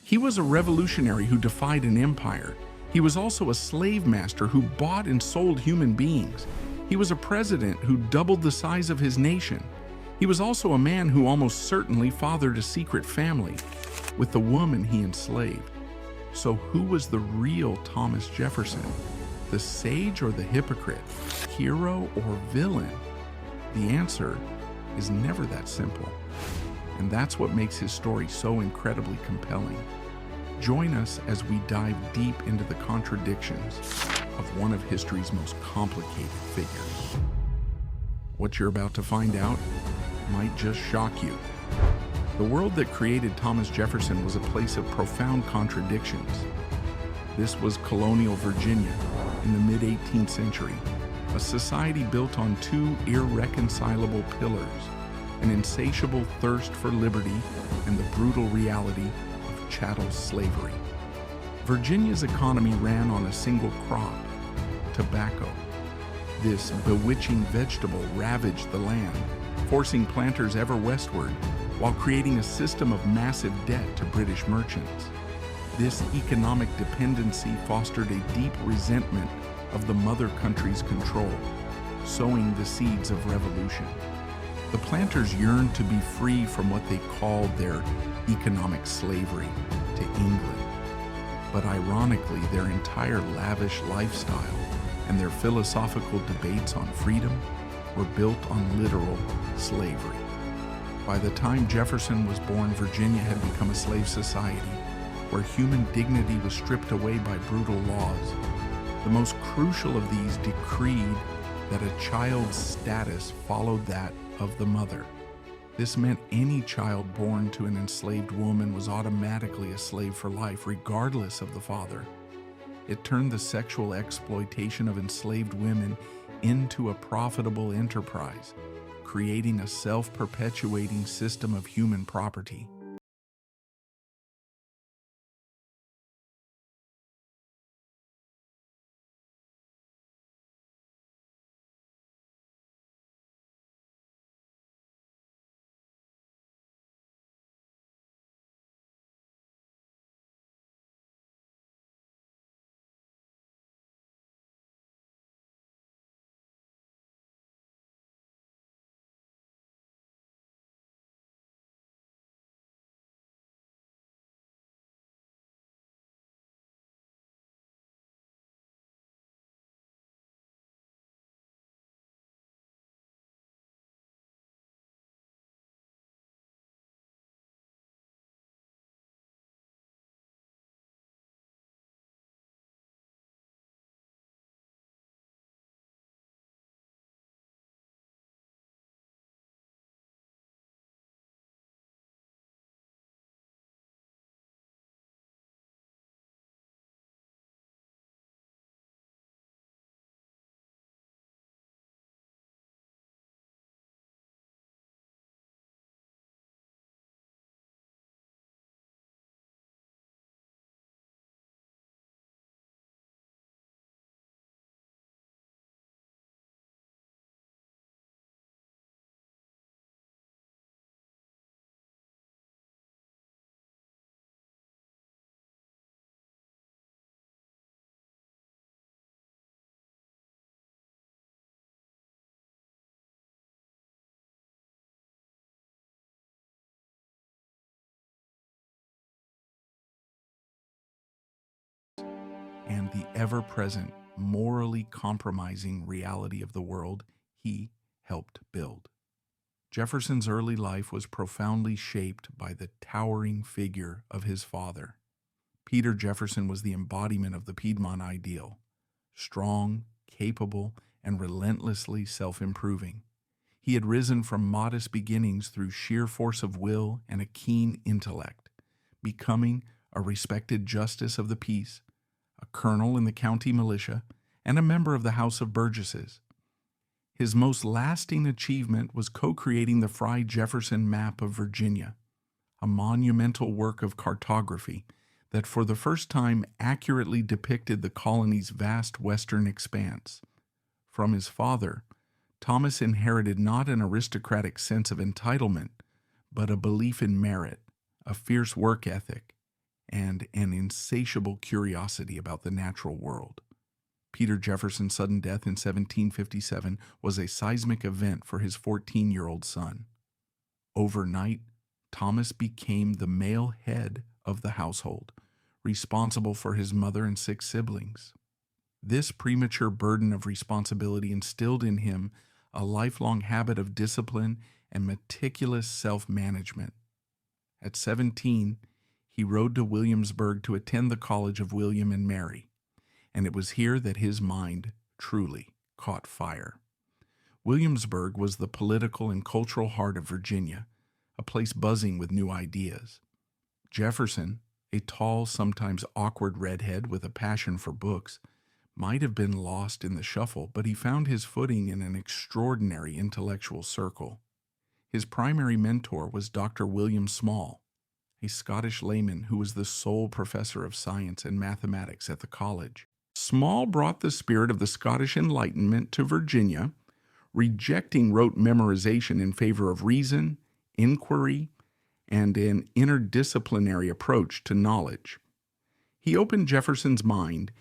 He was a revolutionary who defied an empire. He was also a slave master who bought and sold human beings. He was a president who doubled the size of his nation. He was also a man who almost certainly fathered a secret family with the woman he enslaved. So who was the real Thomas Jefferson? The sage or the hypocrite? Hero or villain? The answer is never that simple. And that's what makes his story so incredibly compelling. Join us as we dive deep into the contradictions of one of history's most complicated figures. What you're about to find out might just shock you. The world that created Thomas Jefferson was a place of profound contradictions. This was colonial Virginia in the mid-18th century, a society built on two irreconcilable pillars: an insatiable thirst for liberty and the brutal reality of chattel slavery. Virginia's economy ran on a single crop: tobacco. This bewitching vegetable ravaged the land, forcing planters ever westward, while creating a system of massive debt to British merchants. This economic dependency fostered a deep resentment of the mother country's control, sowing the seeds of revolution. The planters yearned to be free from what they called their economic slavery to England. But ironically, their entire lavish lifestyle and their philosophical debates on freedom were built on literal slavery. By the time Jefferson was born, Virginia had become a slave society where human dignity was stripped away by brutal laws. The most crucial of these decreed that a child's status followed that of the mother. This meant any child born to an enslaved woman was automatically a slave for life, regardless of the father. It turned the sexual exploitation of enslaved women into a profitable enterprise, creating a self-perpetuating system of human property. And the ever-present, morally compromising reality of the world he helped build. Jefferson's early life was profoundly shaped by the towering figure of his father. Peter Jefferson was the embodiment of the Piedmont ideal: strong, capable, and relentlessly self-improving. He had risen from modest beginnings through sheer force of will and a keen intellect, becoming a respected justice of the peace, a colonel in the county militia, and a member of the House of Burgesses. His most lasting achievement was co-creating the Fry-Jefferson map of Virginia, a monumental work of cartography that for the first time accurately depicted the colony's vast western expanse. From his father, Thomas inherited not an aristocratic sense of entitlement, but a belief in merit, a fierce work ethic, and an insatiable curiosity about the natural world. Peter Jefferson's sudden death in 1757 was a seismic event for his 14-year-old son. Overnight, Thomas became the male head of the household, responsible for his mother and 6 siblings. This premature burden of responsibility instilled in him a lifelong habit of discipline and meticulous self-management. At 17, he rode to Williamsburg to attend the College of William and Mary, and it was here that his mind truly caught fire. Williamsburg was the political and cultural heart of Virginia, a place buzzing with new ideas. Jefferson, a tall, sometimes awkward redhead with a passion for books, might have been lost in the shuffle, but he found his footing in an extraordinary intellectual circle. His primary mentor was Dr. William Small, a Scottish layman who was the sole professor of science and mathematics at the college. Small brought the spirit of the Scottish Enlightenment to Virginia, rejecting rote memorization in favor of reason, inquiry, and an interdisciplinary approach to knowledge. He opened Jefferson's mind,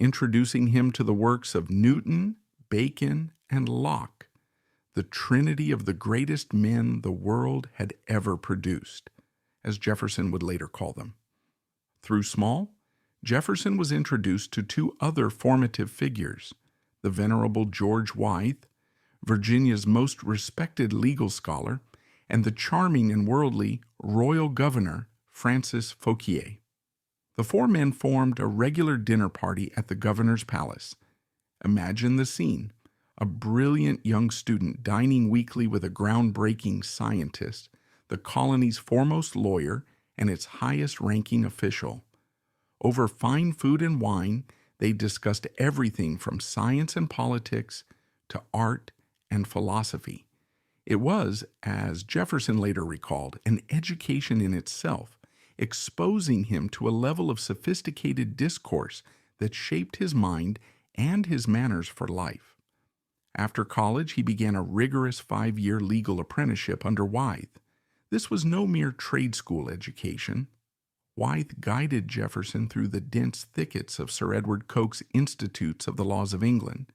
introducing him to the works of Newton, Bacon, and Locke, the trinity of the greatest men the world had ever produced, as Jefferson would later call them. Through Small, Jefferson was introduced to 2 other formative figures, the Venerable George Wythe, Virginia's most respected legal scholar, and the charming and worldly Royal Governor Francis Fauquier. The 4 men formed a regular dinner party at the governor's palace. Imagine the scene: a brilliant young student dining weekly with a groundbreaking scientist, the colony's foremost lawyer, and its highest-ranking official. Over fine food and wine, they discussed everything from science and politics to art and philosophy. It was, as Jefferson later recalled, an education in itself, exposing him to a level of sophisticated discourse that shaped his mind and his manners for life. After college, he began a rigorous 5-year legal apprenticeship under Wythe. This was no mere trade school education. Wythe guided Jefferson through the dense thickets of Sir Edward Coke's Institutes of the Laws of England,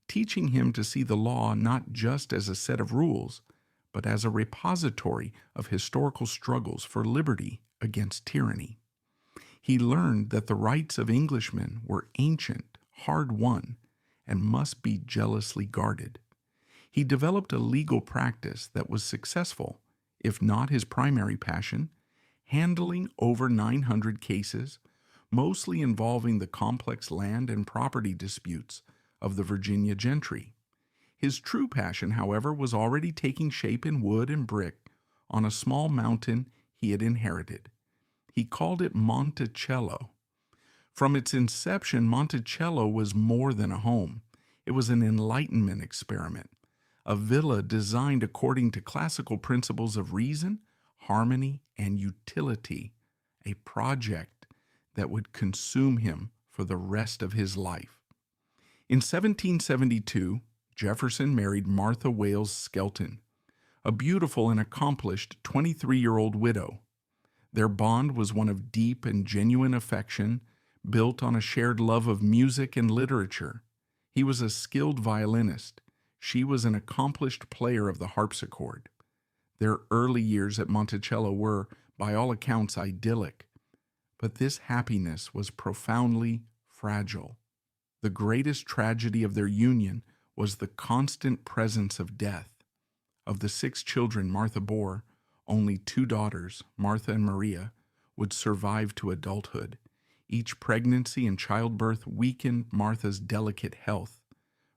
teaching him to see the law not just as a set of rules, but as a repository of historical struggles for liberty against tyranny. He learned that the rights of Englishmen were ancient, hard-won, and must be jealously guarded. He developed a legal practice that was successful, if not his primary passion, handling over 900 cases, mostly involving the complex land and property disputes of the Virginia gentry. His true passion, however, was already taking shape in wood and brick on a small mountain he had inherited. He called it Monticello. From its inception, Monticello was more than a home. It was an Enlightenment experiment, a villa designed according to classical principles of reason, harmony, and utility, a project that would consume him for the rest of his life. In 1772, Jefferson married Martha Wales Skelton, a beautiful and accomplished 23-year-old widow. Their bond was one of deep and genuine affection, built on a shared love of music and literature. He was a skilled violinist. She was an accomplished player of the harpsichord. Their early years at Monticello were, by all accounts, idyllic, but this happiness was profoundly fragile. The greatest tragedy of their union was the constant presence of death. Of the 6 children Martha bore, only 2 daughters, Martha and Maria, would survive to adulthood. Each pregnancy and childbirth weakened Martha's delicate health.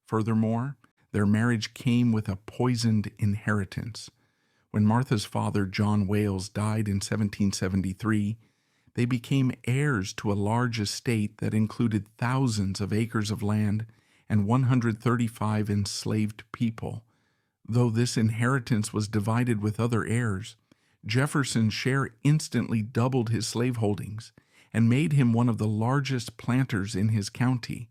Furthermore, their marriage came with a poisoned inheritance. When Martha's father, John Wales, died in 1773, they became heirs to a large estate that included thousands of acres of land and 135 enslaved people. Though this inheritance was divided with other heirs, Jefferson's share instantly doubled his slaveholdings and made him one of the largest planters in his county.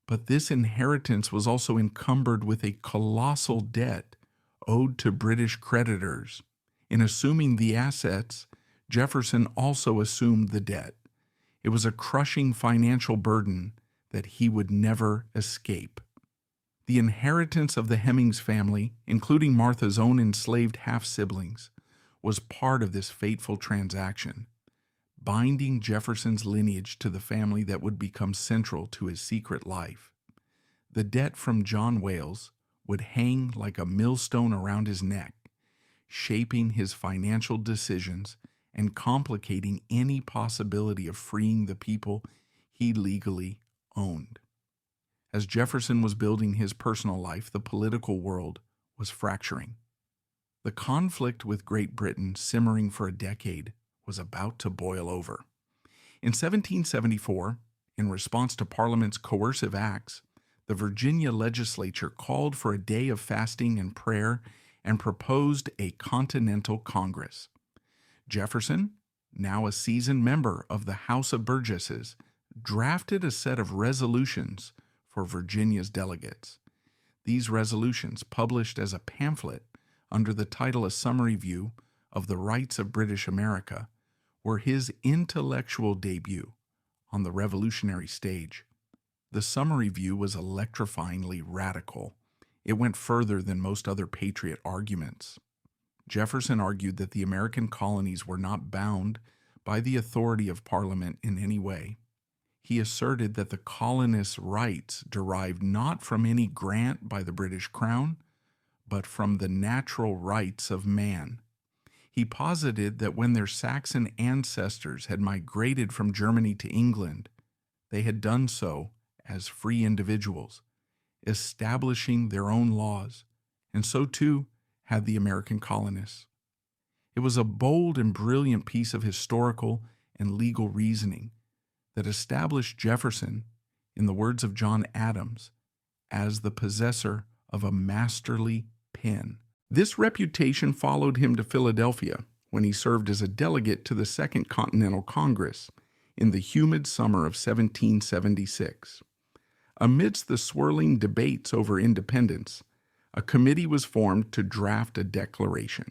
But this inheritance was also encumbered with a colossal debt owed to British creditors. In assuming the assets, Jefferson also assumed the debt. It was a crushing financial burden that he would never escape. The inheritance of the Hemings family, including Martha's own enslaved half-siblings, was part of this fateful transaction, binding Jefferson's lineage to the family that would become central to his secret life. The debt from John Wales would hang like a millstone around his neck, shaping his financial decisions and complicating any possibility of freeing the people he legally owned. As Jefferson was building his personal life, the political world was fracturing. The conflict with Great Britain, simmering for a decade, was about to boil over. In 1774, in response to Parliament's coercive acts, the Virginia legislature called for a day of fasting and prayer and proposed a Continental Congress. Jefferson, now a seasoned member of the House of Burgesses, drafted a set of resolutions for Virginia's delegates. These resolutions, published as a pamphlet under the title A Summary View of the Rights of British America, were his intellectual debut on the revolutionary stage. The Summary View was electrifyingly radical. It went further than most other patriot arguments. Jefferson argued that the American colonies were not bound by the authority of Parliament in any way. He asserted that the colonists' rights derived not from any grant by the British Crown, but from the natural rights of man. He posited that when their Saxon ancestors had migrated from Germany to England, they had done so as free individuals, establishing their own laws, and so too had the American colonists. It was a bold and brilliant piece of historical and legal reasoning that established Jefferson, in the words of John Adams, as the possessor of a masterly pen. This reputation followed him to Philadelphia when he served as a delegate to the Second Continental Congress in the humid summer of 1776. Amidst the swirling debates over independence, a committee was formed to draft a declaration.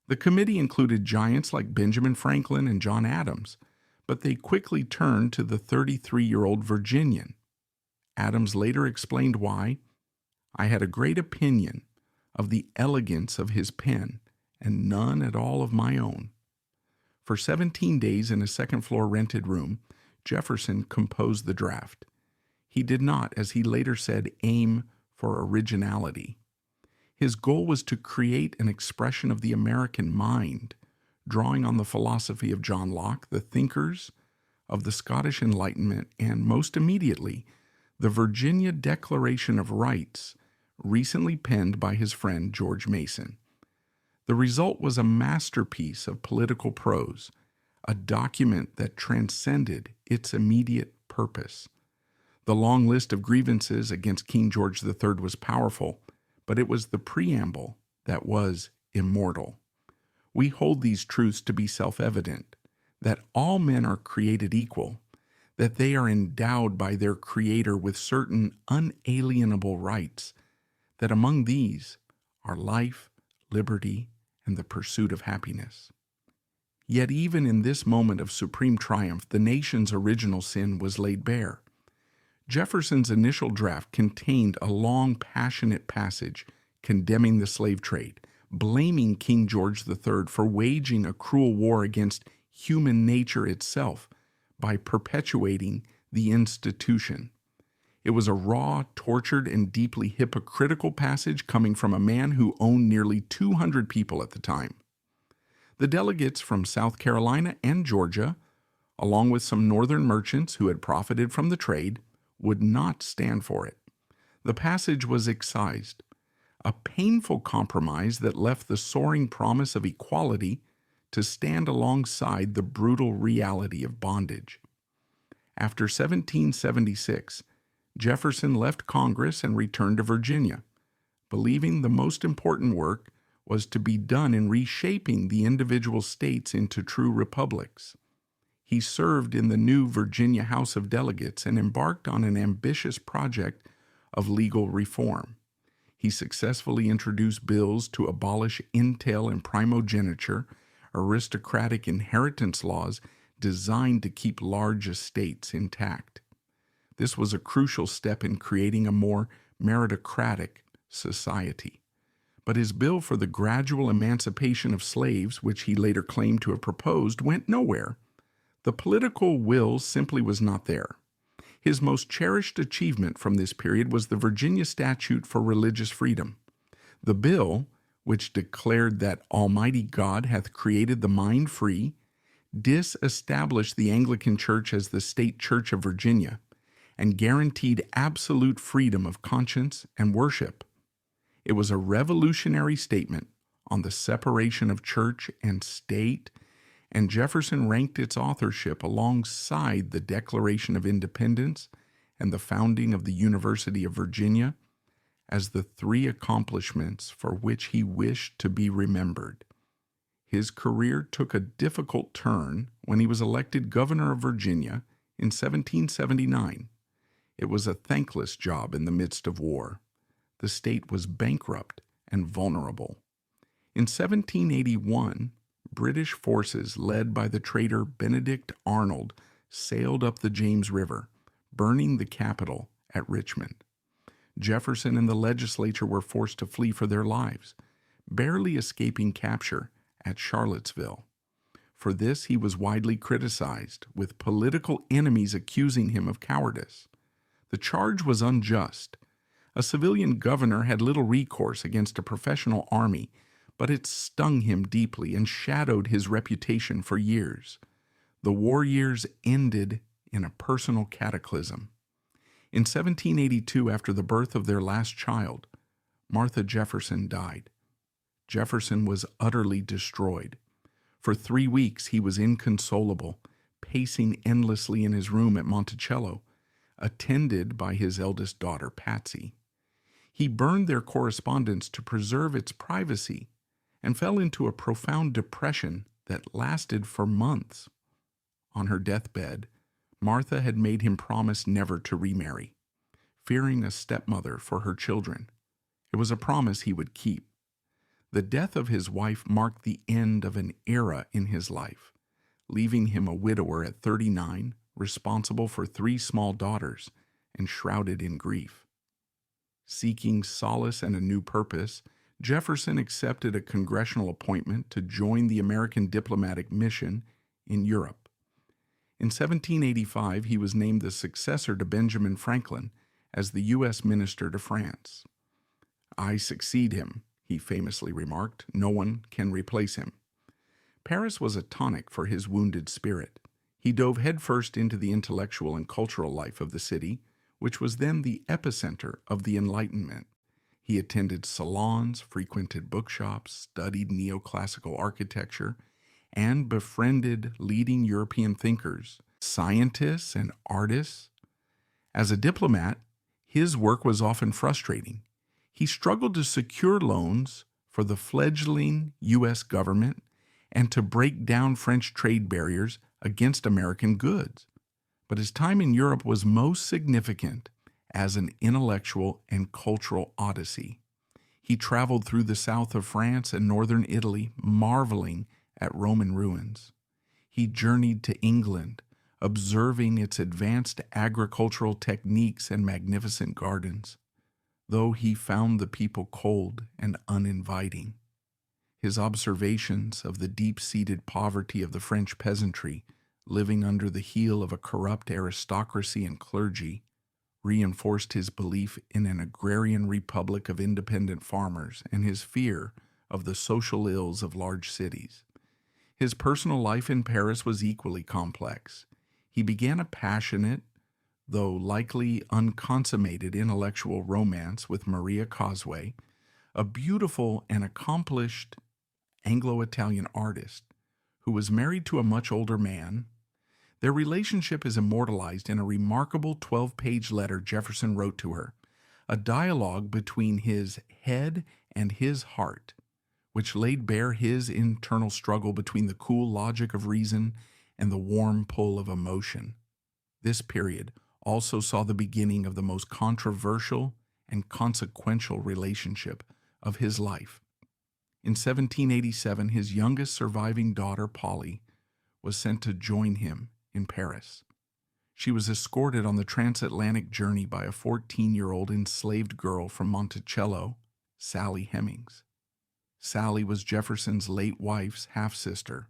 The committee included giants like Benjamin Franklin and John Adams, but they quickly turned to the 33-year-old Virginian. Adams later explained why: "I had a great opinion of the elegance of his pen, and none at all of my own." For 17 days in a second-floor rented room, Jefferson composed the draft. He did not, as he later said, aim for originality. His goal was to create an expression of the American mind, drawing on the philosophy of John Locke, the thinkers of the Scottish Enlightenment, and most immediately, the Virginia Declaration of Rights, recently penned by his friend George Mason. The result was a masterpiece of political prose, a document that transcended its immediate purpose. The long list of grievances against King George III was powerful, but it was the preamble that was immortal. We hold these truths to be self-evident, that all men are created equal, that they are endowed by their Creator with certain unalienable rights, that among these are life, liberty, and the pursuit of happiness. Yet even in this moment of supreme triumph, the nation's original sin was laid bare. Jefferson's initial draft contained a long, passionate passage condemning the slave trade, blaming King George III for waging a cruel war against human nature itself by perpetuating the institution. It was a raw, tortured, and deeply hypocritical passage coming from a man who owned nearly 200 people at the time. The delegates from South Carolina and Georgia, along with some northern merchants who had profited from the trade, would not stand for it. The passage was excised, a painful compromise that left the soaring promise of equality to stand alongside the brutal reality of bondage. After 1776, Jefferson left Congress and returned to Virginia, believing the most important work was to be done in reshaping the individual states into true republics. He served in the new Virginia House of Delegates and embarked on an ambitious project of legal reform. He successfully introduced bills to abolish entail and primogeniture, aristocratic inheritance laws designed to keep large estates intact. This was a crucial step in creating a more meritocratic society. But his bill for the gradual emancipation of slaves, which he later claimed to have proposed, went nowhere. The political will simply was not there. His most cherished achievement from this period was the Virginia Statute for Religious Freedom. The bill, which declared that Almighty God hath created the mind free, disestablished the Anglican Church as the state church of Virginia, and guaranteed absolute freedom of conscience and worship. It was a revolutionary statement on the separation of church and state, and Jefferson ranked its authorship alongside the Declaration of Independence and the founding of the University of Virginia as the three accomplishments for which he wished to be remembered. His career took a difficult turn when he was elected governor of Virginia in 1779. It was a thankless job in the midst of war. The state was bankrupt and vulnerable. In 1781, British forces led by the traitor Benedict Arnold sailed up the James River, burning the capital at Richmond. Jefferson and the legislature were forced to flee for their lives, barely escaping capture at Charlottesville. For this he was widely criticized, with political enemies accusing him of cowardice. The charge was unjust. A civilian governor had little recourse against a professional army, but it stung him deeply and shadowed his reputation for years. The war years ended in a personal cataclysm. In 1782, after the birth of their last child, Martha Jefferson died. Jefferson was utterly destroyed. For 3 weeks he was inconsolable, pacing endlessly in his room at Monticello, attended by his eldest daughter, Patsy. He burned their correspondence to preserve its privacy and fell into a profound depression that lasted for months. On her deathbed, Martha had made him promise never to remarry, fearing a stepmother for her children. It was a promise he would keep. The death of his wife marked the end of an era in his life, leaving him a widower at 39, responsible for 3 small daughters, and shrouded in grief. Seeking solace and a new purpose, Jefferson accepted a congressional appointment to join the American diplomatic mission in Europe. In 1785, he was named the successor to Benjamin Franklin as the U.S. Minister to France. "I succeed him," he famously remarked. "No one can replace him." Paris was a tonic for his wounded spirit. He dove headfirst into the intellectual and cultural life of the city, which was then the epicenter of the Enlightenment. He attended salons, frequented bookshops, studied neoclassical architecture, and befriended leading European thinkers, scientists, and artists. As a diplomat, his work was often frustrating. He struggled to secure loans for the fledgling U.S. government and to break down French trade barriers against American goods. But his time in Europe was most significant as an intellectual and cultural odyssey. He traveled through the south of France and northern Italy, marveling at Roman ruins. He journeyed to England, observing its advanced agricultural techniques and magnificent gardens, though he found the people cold and uninviting. His observations of the deep-seated poverty of the French peasantry living under the heel of a corrupt aristocracy and clergy reinforced his belief in an agrarian republic of independent farmers and his fear of the social ills of large cities. His personal life in Paris was equally complex. He began a passionate, though likely unconsummated intellectual romance with Maria Causeway, a beautiful and accomplished Anglo-Italian artist who was married to a much older man. Their relationship is immortalized in a remarkable 12-page letter Jefferson wrote to her, a dialogue between his head and his heart, which laid bare his internal struggle between the cool logic of reason and the warm pull of emotion. This period also saw the beginning of the most controversial and consequential relationship of his life. In 1787, his youngest surviving daughter, Polly, was sent to join him in Paris. She was escorted on the transatlantic journey by a 14-year-old enslaved girl from Monticello, Sally Hemings. Sally was Jefferson's late wife's half-sister.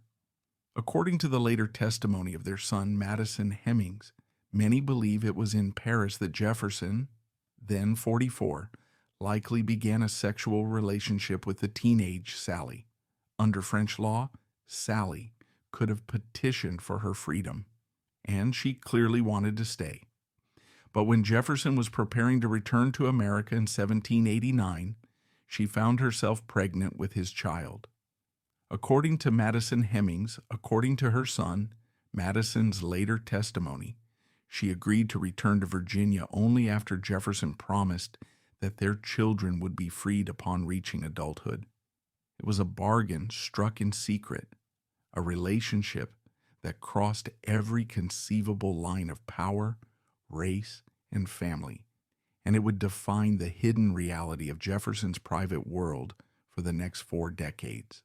According to the later testimony of their son, Madison Hemings, many believe it was in Paris that Jefferson, then 44, likely began a sexual relationship with the teenage Sally. Under French law, Sally could have petitioned for her freedom, and she clearly wanted to stay. But when Jefferson was preparing to return to America in 1789, she found herself pregnant with his child. According to Madison Hemings, according to her son, Madison's later testimony, she agreed to return to Virginia only after Jefferson promised that their children would be freed upon reaching adulthood. It was a bargain struck in secret, a relationship that crossed every conceivable line of power, race, and family, and it would define the hidden reality of Jefferson's private world for the next 4 decades.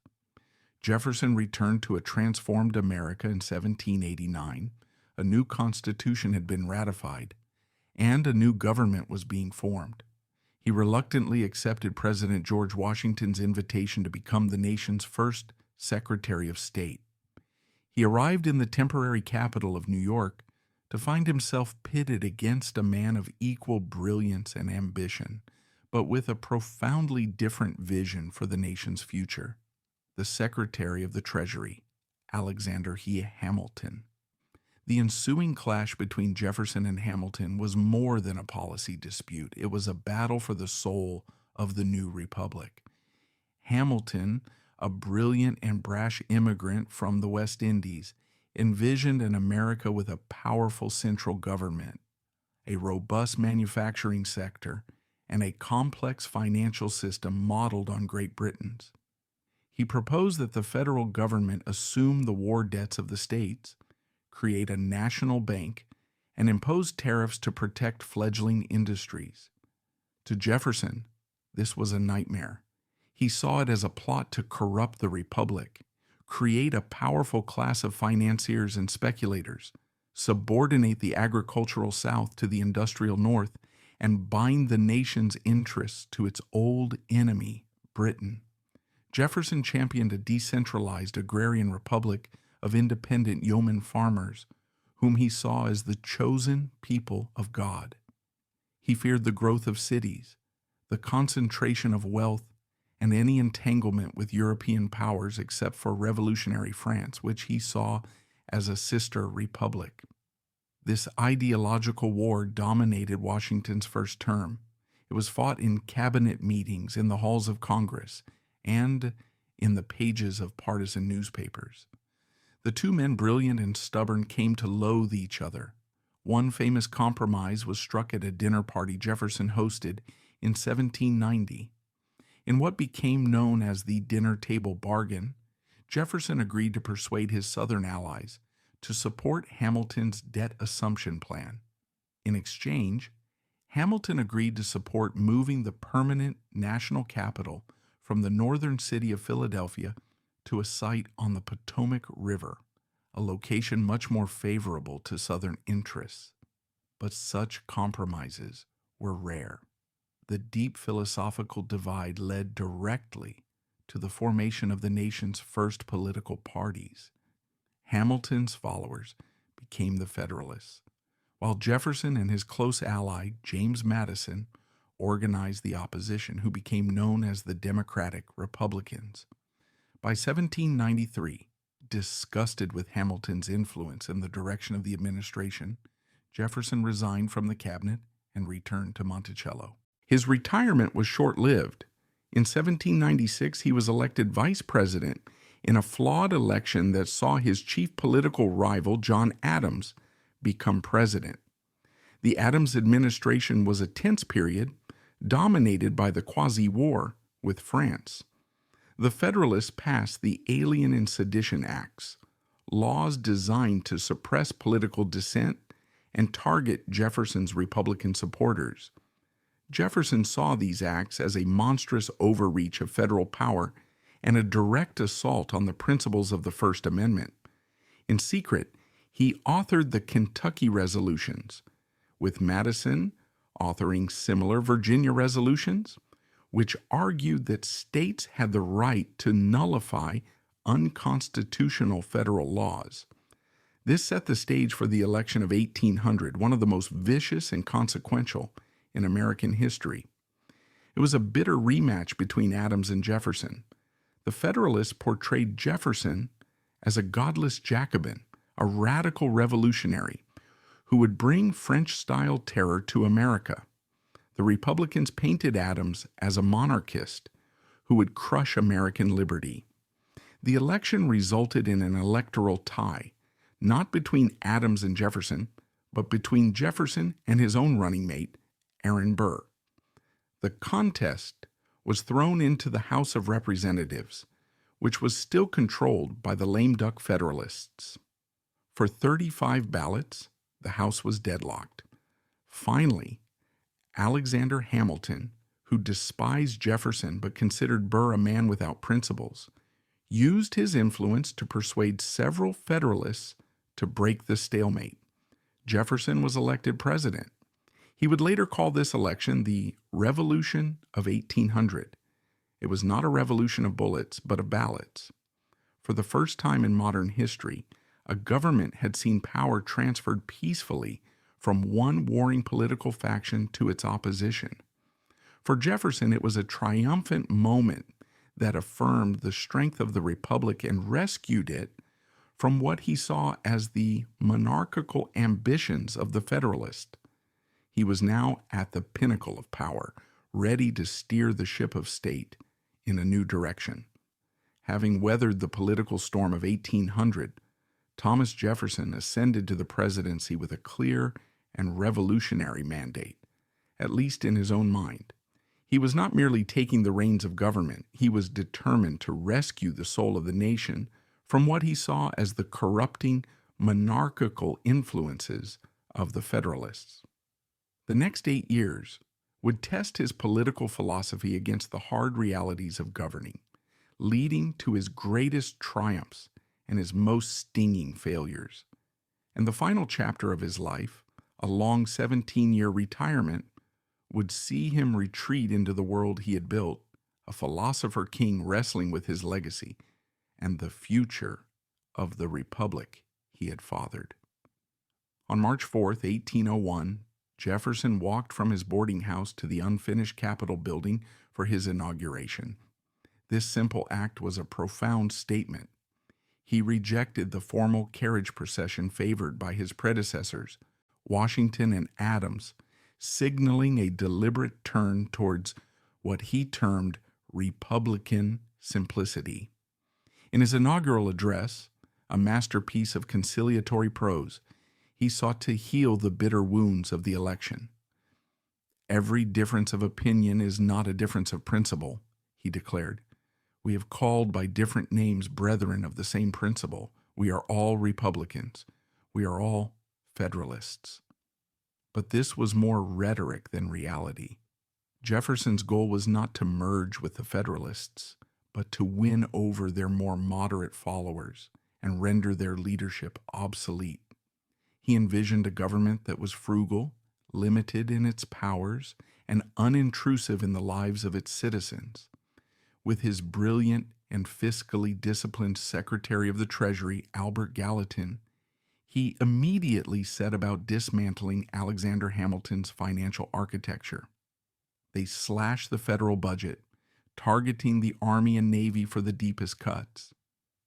Jefferson returned to a transformed America in 1789. A new constitution had been ratified, and a new government was being formed. He reluctantly accepted President George Washington's invitation to become the nation's first Secretary of State. He arrived in the temporary capital of New York to find himself pitted against a man of equal brilliance and ambition, but with a profoundly different vision for the nation's future. The Secretary of the Treasury, Alexander Hamilton. The ensuing clash between Jefferson and Hamilton was more than a policy dispute. It was a battle for the soul of the new republic. Hamilton, a brilliant and brash immigrant from the West Indies, envisioned an America with a powerful central government, a robust manufacturing sector, and a complex financial system modeled on Great Britain's. He proposed that the federal government assume the war debts of the states, create a national bank, and impose tariffs to protect fledgling industries. To Jefferson, this was a nightmare. He saw it as a plot to corrupt the republic, create a powerful class of financiers and speculators, subordinate the agricultural South to the industrial North, and bind the nation's interests to its old enemy, Britain. Jefferson championed a decentralized agrarian republic of independent yeoman farmers, whom he saw as the chosen people of God. He feared the growth of cities, the concentration of wealth, and any entanglement with European powers except for revolutionary France, which he saw as a sister republic. This ideological war dominated Washington's first term. It was fought in cabinet meetings, in the halls of Congress, and in the pages of partisan newspapers. The two men, brilliant and stubborn, came to loathe each other. One famous compromise was struck at a dinner party Jefferson hosted in 1790. In what became known as the dinner table bargain, Jefferson agreed to persuade his Southern allies to support Hamilton's debt assumption plan. In exchange, Hamilton agreed to support moving the permanent national capital from the northern city of Philadelphia to a site on the Potomac River, a location much more favorable to Southern interests. But such compromises were rare. The deep philosophical divide led directly to the formation of the nation's first political parties. Hamilton's followers became the Federalists, while Jefferson and his close ally, James Madison, organized the opposition, who became known as the Democratic Republicans. By 1793, disgusted with Hamilton's influence in the direction of the administration, Jefferson resigned from the cabinet and returned to Monticello. His retirement was short-lived. In 1796, he was elected vice president in a flawed election that saw his chief political rival, John Adams, become president. The Adams administration was a tense period, dominated by the quasi-war with France. The Federalists passed the Alien and Sedition Acts, laws designed to suppress political dissent and target Jefferson's Republican supporters. Jefferson saw these acts as a monstrous overreach of federal power and a direct assault on the principles of the First Amendment. In secret, he authored the Kentucky Resolutions, with Madison authoring similar Virginia resolutions, which argued that states had the right to nullify unconstitutional federal laws. This set the stage for the election of 1800, one of the most vicious and consequential in American history. It was a bitter rematch between Adams and Jefferson. The Federalists portrayed Jefferson as a godless Jacobin, a radical revolutionary who would bring French-style terror to America. The Republicans painted Adams as a monarchist who would crush American liberty. The election resulted in an electoral tie, not between Adams and Jefferson, but between Jefferson and his own running mate, Aaron Burr. The contest was thrown into the House of Representatives, which was still controlled by the lame duck Federalists. For 35 ballots, the House was deadlocked. Finally, Alexander Hamilton, who despised Jefferson but considered Burr a man without principles, used his influence to persuade several Federalists to break the stalemate. Jefferson was elected president. He would later call this election the Revolution of 1800. It was not a revolution of bullets, but of ballots. For the first time in modern history, a government had seen power transferred peacefully from one warring political faction to its opposition. For Jefferson, it was a triumphant moment that affirmed the strength of the Republic and rescued it from what he saw as the monarchical ambitions of the Federalists. He was now at the pinnacle of power, ready to steer the ship of state in a new direction. Having weathered the political storm of 1800, Thomas Jefferson ascended to the presidency with a clear and revolutionary mandate, at least in his own mind. He was not merely taking the reins of government, he was determined to rescue the soul of the nation from what he saw as the corrupting monarchical influences of the Federalists. The next 8 years would test his political philosophy against the hard realities of governing, leading to his greatest triumphs and his most stinging failures. And the final chapter of his life, a long 17-year retirement, would see him retreat into the world he had built, a philosopher king wrestling with his legacy and the future of the republic he had fathered. On March 4th, 1801, Jefferson walked from his boarding house to the unfinished Capitol building for his inauguration. This simple act was a profound statement. He rejected the formal carriage procession favored by his predecessors, Washington and Adams, signaling a deliberate turn towards what he termed Republican simplicity. In his inaugural address, a masterpiece of conciliatory prose, he sought to heal the bitter wounds of the election. "Every difference of opinion is not a difference of principle," he declared. "We have called by different names brethren of the same principle. We are all Republicans. We are all Federalists." But this was more rhetoric than reality. Jefferson's goal was not to merge with the Federalists, but to win over their more moderate followers and render their leadership obsolete. He envisioned a government that was frugal, limited in its powers, and unintrusive in the lives of its citizens. With his brilliant and fiscally disciplined Secretary of the Treasury, Albert Gallatin, he immediately set about dismantling Alexander Hamilton's financial architecture. They slashed the federal budget, targeting the Army and Navy for the deepest cuts.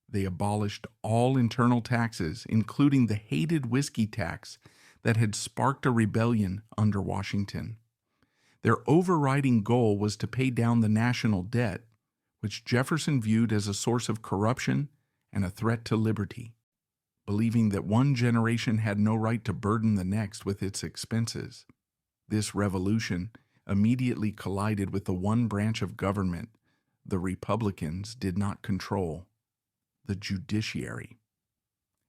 They abolished all internal taxes, including the hated whiskey tax that had sparked a rebellion under Washington. Their overriding goal was to pay down the national debt, which Jefferson viewed as a source of corruption and a threat to liberty. Believing that one generation had no right to burden the next with its expenses, this revolution immediately collided with the one branch of government the Republicans did not control: the judiciary.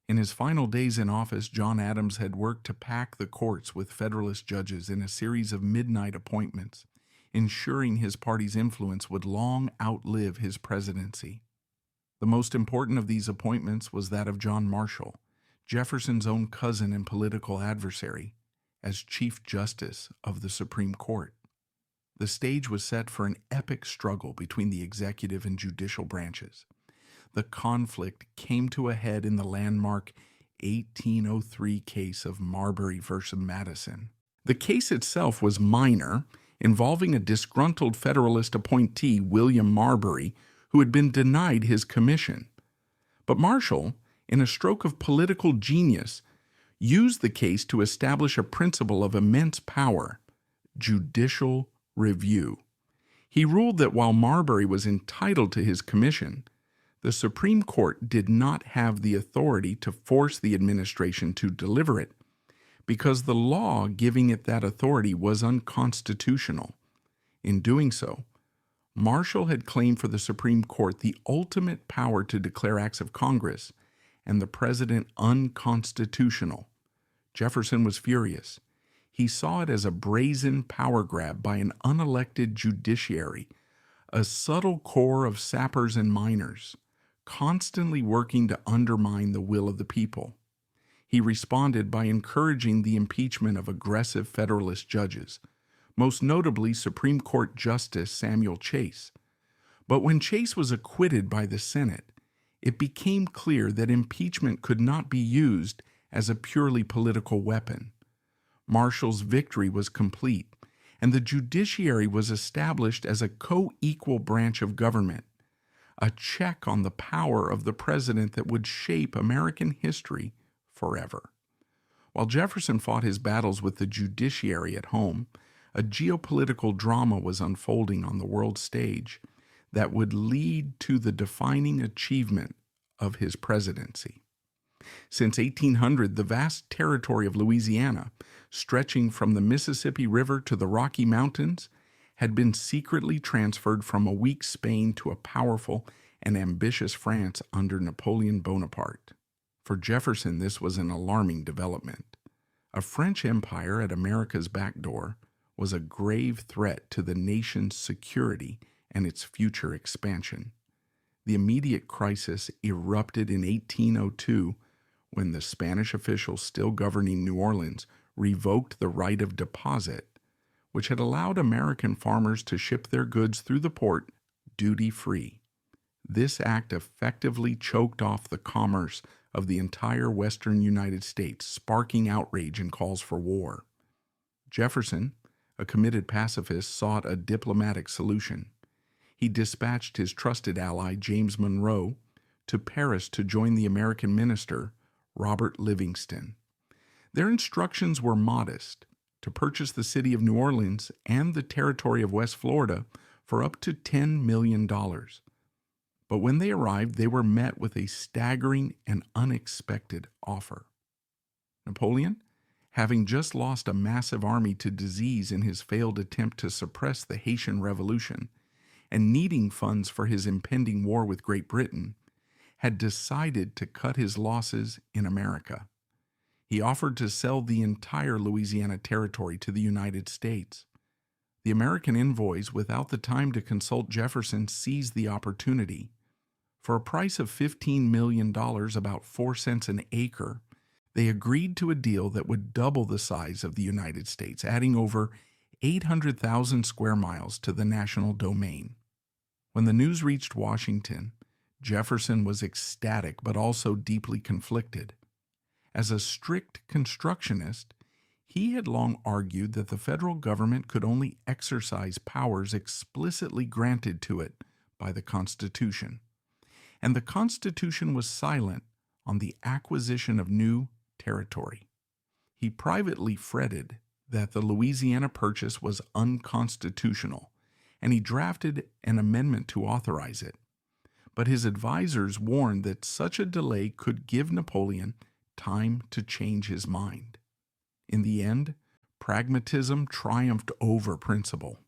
In his final days in office, John Adams had worked to pack the courts with Federalist judges in a series of midnight appointments, ensuring his party's influence would long outlive his presidency. The most important of these appointments was that of John Marshall, Jefferson's own cousin and political adversary, as Chief Justice of the Supreme Court. The stage was set for an epic struggle between the executive and judicial branches. The conflict came to a head in the landmark 1803 case of Mulberry versus Madison. The case itself was minor, involving a disgruntled Federalist appointee, William Mulberry, who had been denied his commission. But Marshall, in a stroke of political genius, used the case to establish a principle of immense power: judicial review. He ruled that while Mulberry was entitled to his commission, the Supreme Court did not have the authority to force the administration to deliver it, because the law giving it that authority was unconstitutional. In doing so, Marshall had claimed for the Supreme Court the ultimate power to declare acts of Congress and the president unconstitutional. Jefferson was furious. He saw it as a brazen power grab by an unelected judiciary, a subtle corps of sappers and miners, constantly working to undermine the will of the people. He responded by encouraging the impeachment of aggressive Federalist judges, most notably Supreme Court Justice Samuel Chase. But when Chase was acquitted by the Senate, it became clear that impeachment could not be used as a purely political weapon. Marshall's victory was complete, and the judiciary was established as a co-equal branch of government, a check on the power of the president that would shape American history forever. While Jefferson fought his battles with the judiciary at home, a geopolitical drama was unfolding on the world stage that would lead to the defining achievement of his presidency. Since 1800, the vast territory of Louisiana, stretching from the Mississippi River to the Rocky Mountains, had been secretly transferred from a weak Spain to a powerful and ambitious France under Napoleon Bonaparte. For Jefferson, this was an alarming development. A French empire at America's back door was a grave threat to the nation's security and its future expansion. The immediate crisis erupted in 1802 when the Spanish officials still governing New Orleans revoked the right of deposit, which had allowed American farmers to ship their goods through the port duty-free. This act effectively choked off the commerce of the entire western United States, sparking outrage and calls for war. Jefferson, a committed pacifist, sought a diplomatic solution. He dispatched his trusted ally, James Monroe, to Paris to join the American minister, Robert Livingston. Their instructions were modest: to purchase the city of New Orleans and the territory of West Florida for up to $10 million. But when they arrived, they were met with a staggering and unexpected offer. Napoleon, having just lost a massive army to disease in his failed attempt to suppress the Haitian Revolution, and needing funds for his impending war with Great Britain, had decided to cut his losses in America. He offered to sell the entire Louisiana territory to the United States. The American envoys, without the time to consult Jefferson, seized the opportunity. For a price of $15 million, about 4 cents an acre, they agreed to a deal that would double the size of the United States, adding over 800,000 square miles to the national domain. When the news reached Washington, Jefferson was ecstatic but also deeply conflicted. As a strict constructionist, he had long argued that the federal government could only exercise powers explicitly granted to it by the Constitution, and the Constitution was silent on the acquisition of new territory. He privately fretted that the Louisiana Purchase was unconstitutional, and he drafted an amendment to authorize it. But his advisors warned that such a delay could give Napoleon time to change his mind. In the end, pragmatism triumphed over principle.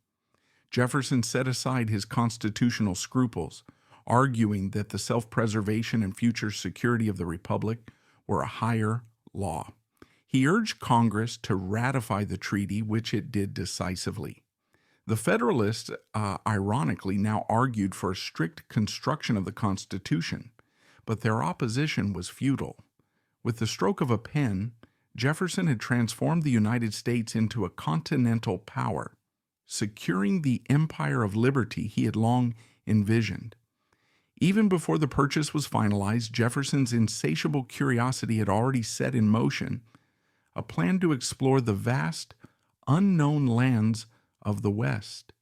Jefferson set aside his constitutional scruples, arguing that the self-preservation and future security of the Republic were a higher law. He urged Congress to ratify the treaty, which it did decisively. The Federalists, ironically, now argued for a strict construction of the Constitution, but their opposition was futile. With the stroke of a pen, Jefferson had transformed the United States into a continental power, securing the empire of liberty he had long envisioned. Even before the purchase was finalized, Jefferson's insatiable curiosity had already set in motion a plan to explore the vast, unknown lands of the West.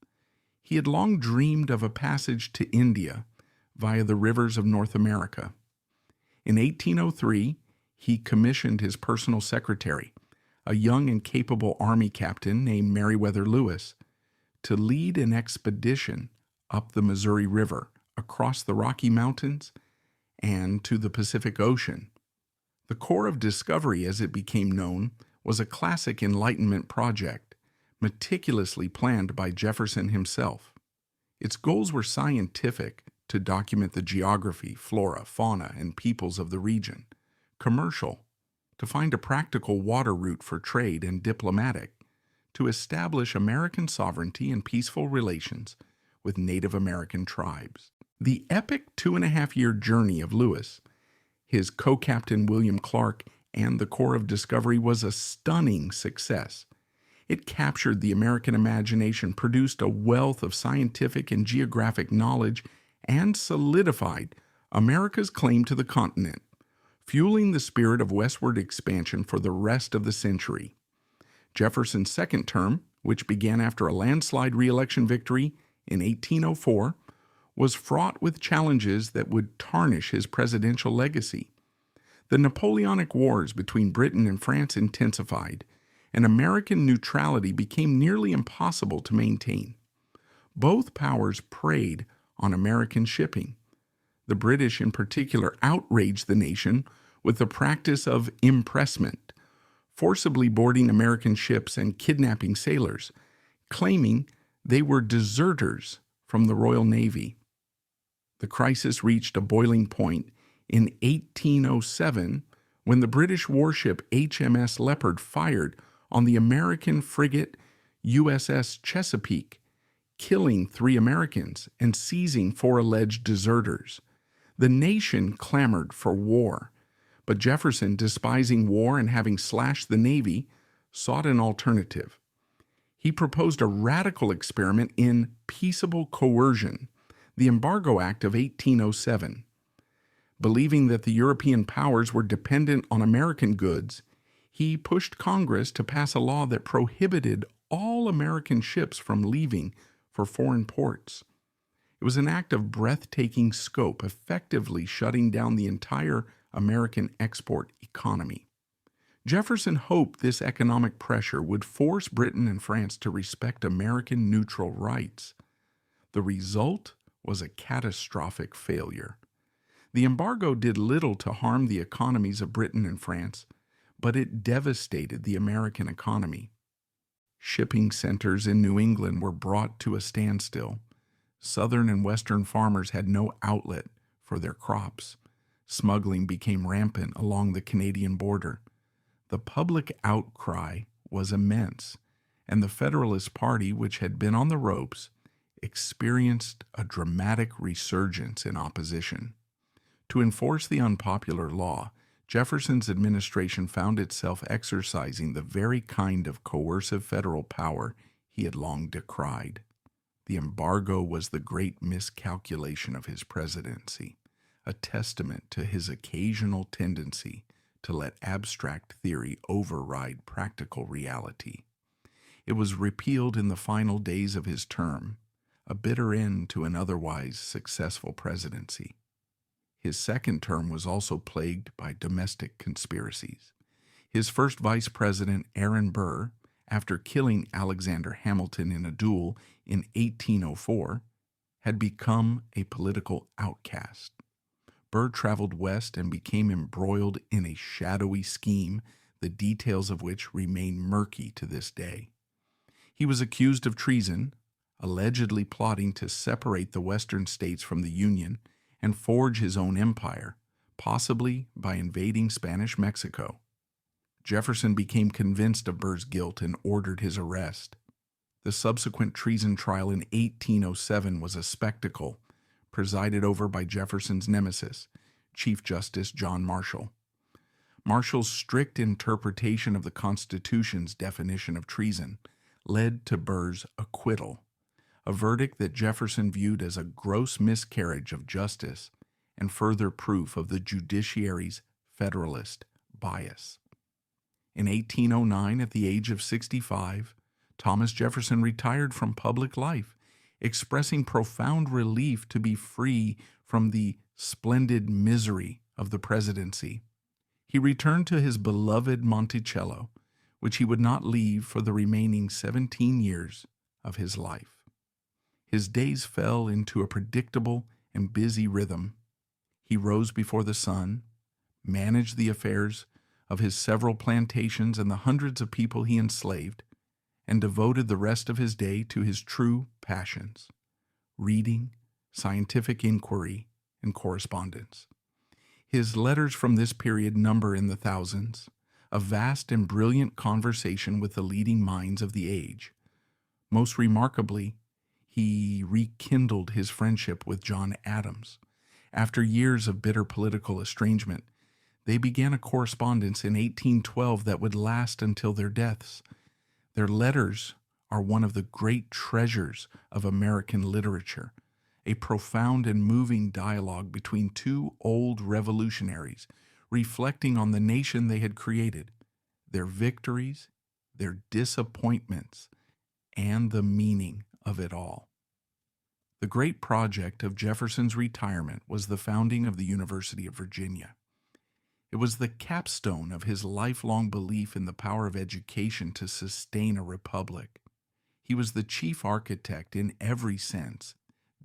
He had long dreamed of a passage to India via the rivers of North America. In 1803, he commissioned his personal secretary, a young and capable army captain named Meriwether Lewis, to lead an expedition up the Missouri River, across the Rocky Mountains, and to the Pacific Ocean. The Corps of Discovery, as it became known, was a classic Enlightenment project, meticulously planned by Jefferson himself. Its goals were scientific, to document the geography, flora, fauna, and peoples of the region; commercial, to find a practical water route for trade; and diplomatic, to establish American sovereignty and peaceful relations with Native American tribes. The epic 2.5-year journey of Lewis, his co-captain William Clark, and the Corps of Discovery was a stunning success. It captured the American imagination, produced a wealth of scientific and geographic knowledge, and solidified America's claim to the continent, fueling the spirit of westward expansion for the rest of the century. Jefferson's second term, which began after a landslide re-election victory in 1804, was fraught with challenges that would tarnish his presidential legacy. The Napoleonic Wars between Britain and France intensified, and American neutrality became nearly impossible to maintain. Both powers preyed on American shipping. The British, in particular, outraged the nation with the practice of impressment, forcibly boarding American ships and kidnapping sailors, claiming they were deserters from the Royal Navy. The crisis reached a boiling point in 1807 when the British warship HMS Leopard fired on the American frigate USS Chesapeake, killing 3 Americans and seizing 4 alleged deserters. The nation clamored for war, but Jefferson, despising war and having slashed the Navy, sought an alternative. He proposed a radical experiment in peaceable coercion, the Embargo Act of 1807. Believing that the European powers were dependent on American goods, he pushed Congress to pass a law that prohibited all American ships from leaving for foreign ports. It was an act of breathtaking scope, effectively shutting down the entire American export economy. Jefferson hoped this economic pressure would force Britain and France to respect American neutral rights. The result was a catastrophic failure. The embargo did little to harm the economies of Britain and France, but it devastated the American economy. Shipping centers in New England were brought to a standstill. Southern and western farmers had no outlet for their crops. Smuggling became rampant along the Canadian border. The public outcry was immense, and the Federalist Party, which had been on the ropes, experienced a dramatic resurgence in opposition. To enforce the unpopular law, Jefferson's administration found itself exercising the very kind of coercive federal power he had long decried. The embargo was the great miscalculation of his presidency, a testament to his occasional tendency to let abstract theory override practical reality. It was repealed in the final days of his term, a bitter end to an otherwise successful presidency. His second term was also plagued by domestic conspiracies. His first vice president, Aaron Burr, after killing Alexander Hamilton in a duel in 1804, had become a political outcast. Burr traveled west and became embroiled in a shadowy scheme, the details of which remain murky to this day. He was accused of treason, allegedly plotting to separate the western states from the Union and forge his own empire, possibly by invading Spanish Mexico. Jefferson became convinced of Burr's guilt and ordered his arrest. The subsequent treason trial in 1807 was a spectacle, presided over by Jefferson's nemesis, Chief Justice John Marshall. Marshall's strict interpretation of the Constitution's definition of treason led to Burr's acquittal, a verdict that Jefferson viewed as a gross miscarriage of justice and further proof of the judiciary's Federalist bias. In 1809, at the age of 65, Thomas Jefferson retired from public life, expressing profound relief to be free from the splendid misery of the presidency. He returned to his beloved Monticello, which he would not leave for the remaining 17 years of his life. His days fell into a predictable and busy rhythm. He rose before the sun, managed the affairs of his several plantations and the hundreds of people he enslaved, and devoted the rest of his day to his true passions: reading, scientific inquiry, and correspondence. His letters from this period number in the thousands, a vast and brilliant conversation with the leading minds of the age. Most remarkably, he rekindled his friendship with John Adams. After years of bitter political estrangement, they began a correspondence in 1812 that would last until their deaths. Their letters are one of the great treasures of American literature, a profound and moving dialogue between two old revolutionaries, reflecting on the nation they had created, their victories, their disappointments, and the meaning of it all. The great project of Jefferson's retirement was the founding of the University of Virginia. It was the capstone of his lifelong belief in the power of education to sustain a republic. He was the chief architect in every sense,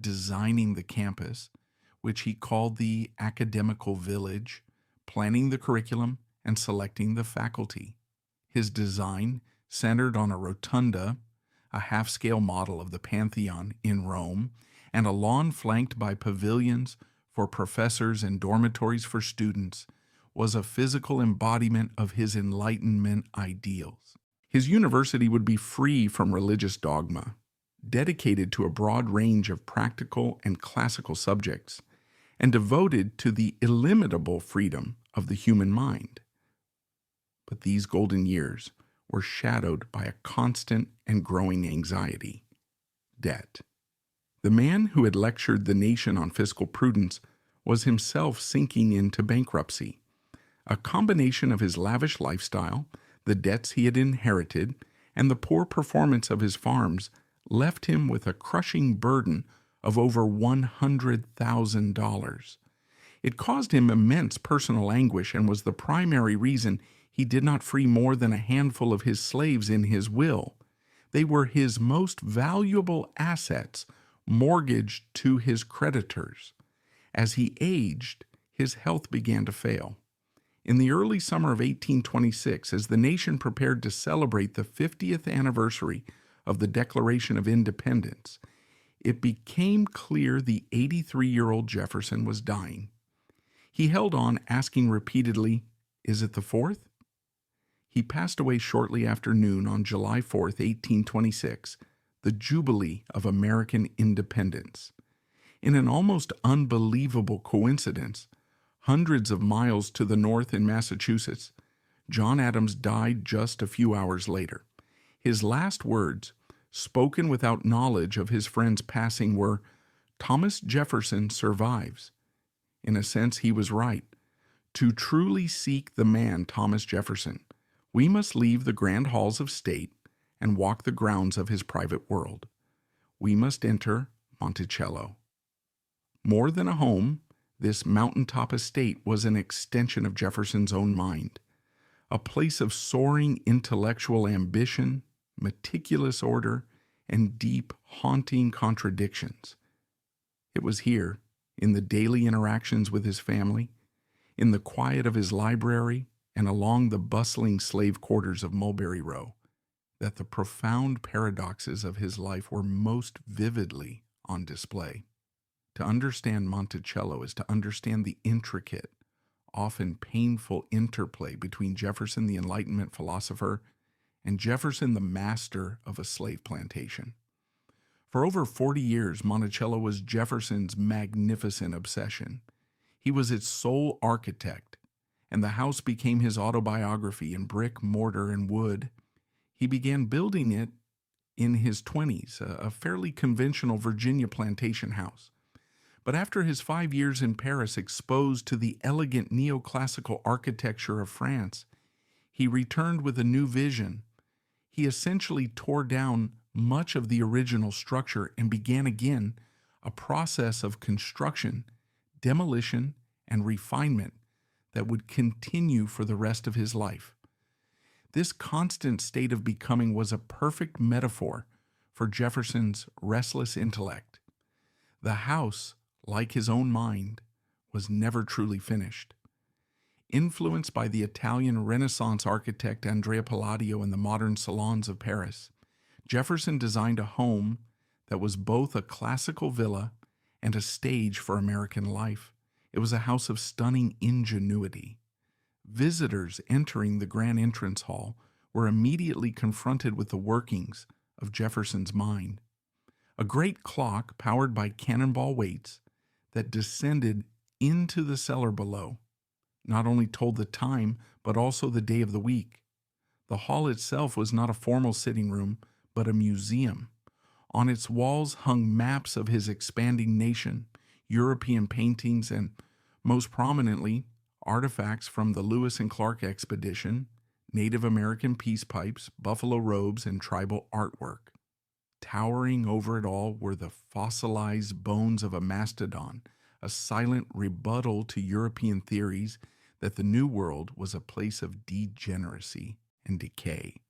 designing the campus, which he called the academical village, planning the curriculum, and selecting the faculty. His design centered on a rotunda, a half-scale model of the Pantheon in Rome, and a lawn flanked by pavilions for professors and dormitories for students, was a physical embodiment of his Enlightenment ideals. His university would be free from religious dogma, dedicated to a broad range of practical and classical subjects, and devoted to the illimitable freedom of the human mind. But these golden years were shadowed by a constant and growing anxiety: debt. The man who had lectured the nation on fiscal prudence was himself sinking into bankruptcy. A combination of his lavish lifestyle, the debts he had inherited, and the poor performance of his farms left him with a crushing burden of over $100,000. It caused him immense personal anguish and was the primary reason he did not free more than a handful of his slaves in his will. They were his most valuable assets, mortgaged to his creditors. As he aged, his health began to fail. In the early summer of 1826, as the nation prepared to celebrate the 50th anniversary of the Declaration of Independence, it became clear the 83-year-old Jefferson was dying. He held on, asking repeatedly, "Is it the 4th?" He passed away shortly after noon on July 4th, 1826, the Jubilee of American Independence. In an almost unbelievable coincidence, hundreds of miles to the north in Massachusetts, John Adams died just a few hours later. His last words, spoken without knowledge of his friend's passing, were, "Thomas Jefferson survives." In a sense, he was right. To truly seek the man Thomas Jefferson, we must leave the grand halls of state and walk the grounds of his private world. We must enter Monticello. More than a home, this mountaintop estate was an extension of Jefferson's own mind, a place of soaring intellectual ambition, meticulous order, and deep, haunting contradictions. It was here, in the daily interactions with his family, in the quiet of his library, and along the bustling slave quarters of Mulberry Row, that the profound paradoxes of his life were most vividly on display. To understand Monticello is to understand the intricate, often painful interplay between Jefferson, the Enlightenment philosopher, and Jefferson the master of a slave plantation. For over 40 years, Monticello was Jefferson's magnificent obsession. He was its sole architect, and the house became his autobiography in brick, mortar, and wood. He began building it in his 20s, a fairly conventional Virginia plantation house. But after his 5 years in Paris exposed to the elegant neoclassical architecture of France, he returned with a new vision. He essentially tore down much of the original structure and began again a process of construction, demolition, and refinement that would continue for the rest of his life. This constant state of becoming was a perfect metaphor for Jefferson's restless intellect. The house, like his own mind, was never truly finished. Influenced by the Italian Renaissance architect Andrea Palladio and the modern salons of Paris, Jefferson designed a home that was both a classical villa and a stage for American life. It was a house of stunning ingenuity. Visitors entering the grand entrance hall were immediately confronted with the workings of Jefferson's mind. A great clock powered by cannonball weights that descended into the cellar below not only told the time, but also the day of the week. The hall itself was not a formal sitting room, but a museum. On its walls hung maps of his expanding nation, European paintings, and, most prominently, artifacts from the Lewis and Clark expedition, Native American peace pipes, buffalo robes, and tribal artwork. Towering over it all were the fossilized bones of a mastodon, a silent rebuttal to European theories that the New World was a place of degeneracy and decay.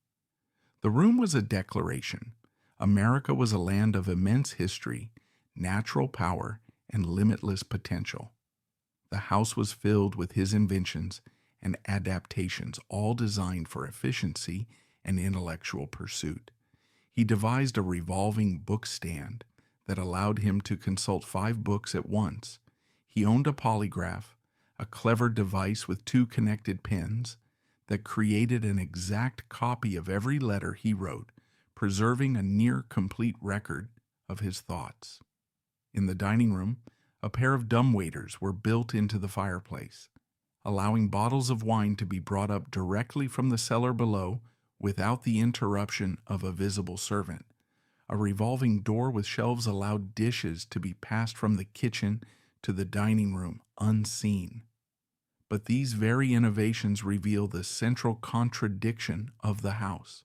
The room was a declaration. America was a land of immense history, natural power, and limitless potential. The house was filled with his inventions and adaptations, all designed for efficiency and intellectual pursuit. He devised a revolving book stand that allowed him to consult 5 books at once. He owned a polygraph, a clever device with 2 connected pens that created an exact copy of every letter he wrote, preserving a near-complete record of his thoughts. In the dining room, a pair of dumbwaiters were built into the fireplace, allowing bottles of wine to be brought up directly from the cellar below without the interruption of a visible servant. A revolving door with shelves allowed dishes to be passed from the kitchen to the dining room unseen. But these very innovations reveal the central contradiction of the house.